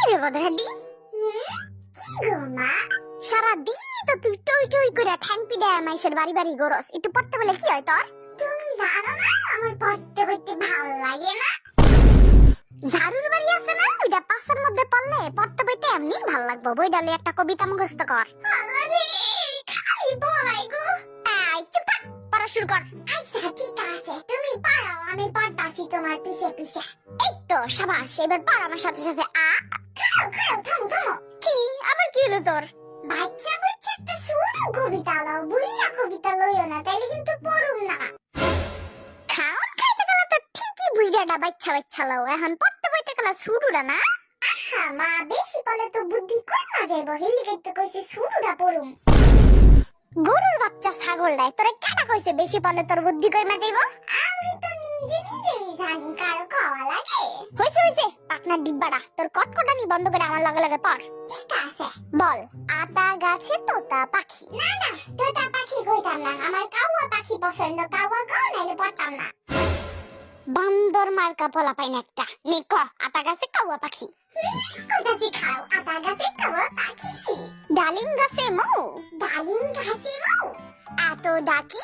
রে বদরাডি, কি গো মা? সারাদিন তো তুই টই টই করে ঠ্যাং পিড়ায় মাইশের বাড়ি বাড়ি গরস, একটু পড়তে বলে কি হয় তোর? তুমি জানো না আমার পড়তে পড়তে ভালো লাগে না। ঝাড়ুর বাড়ি আছে না, ওইটা পাশের মধ্যে পড়লে পড়তে বইতে এমনি ভালো লাগবে। বইটা লইয়া একটা কবিতা মুখস্থ কর। আরে খালি পড়াই গো। এই চুপ থাক, পড়া শুরু কর। আচ্ছা ঠিক আছে, তুমি পড়াও, আমি পড়তাছি তোমার পিছে পিছে। এই তো শাবাশ, এবার পড় আমার সাথে সাথে। খাও খাও, থামো থামো। কি আবার কি হলো তোর? বাচ্চা বাচ্চা একটা শুরু কবিতা লও, বুইলা কবিতা লইও না, তাইলে কিন্তু পড়ুম না। খাওন খাইতে গেলে তো ঠিকই বুইড়াটা বাচ্চা বাচ্চা লও, এখন পড়তে বইতে গেলে শুরুটা না। আহা মা, বেশি বলে তো বুদ্ধি কই না যাইব, হিলি গাইতে কইছে শুরুটা পড়ুম। গরুর বাচ্চা ছাগলটাই তোরে কেডা কইছে বেশি বলে তোর বুদ্ধি কই মা যাইব? আমি তো নিজে নিজেই জানি, কারো খাওয়া লাগে। হইছে হইছে, পাকনার ডিব্বাটা তোর কটকটানি বন্ধ করে আমার লগে লগে পড়। ঠিক আছে, বল। আতা গাছে তোতা পাখি। না না, তোতা পাখি কইতাম না, আমার কাউয়া পাখি পছন্দ, কাউয়া গাও নাইলে পড়তাম না। বান্দর মার্কা পোলা পাইন একটা, নিক আতা গাছে কাউয়া পাখি। কইতাছি খাও, আতা গাছে কাউয়া পাখি। ডালিম গাছে মৌ, ডালিম গাছে মৌ। এত ডাকি,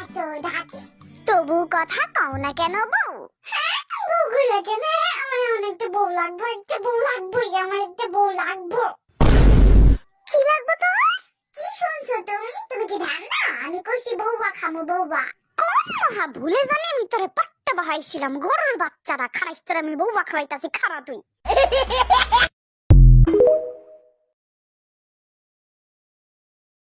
এত ডাকি, তবু কথা কও না কেন বউ? বউগুলো কেন? আমার অনেকটা বউ লাগবে, একটা বউ লাগবে, আমার একটা বউ লাগবে। কি লাগবে তোর? কি শুনছো তুমি? তুমি কি ধান্দা? আমি কইছি বউবা খামু, বউবা। কোন মহা ভুলে জানি আমি তোরে পট্টা বাহাইছিলাম, গরুর বাচ্চারা খারাইছ তোর, আমি বউবা খাওয়াইতাছি, খারা তুই।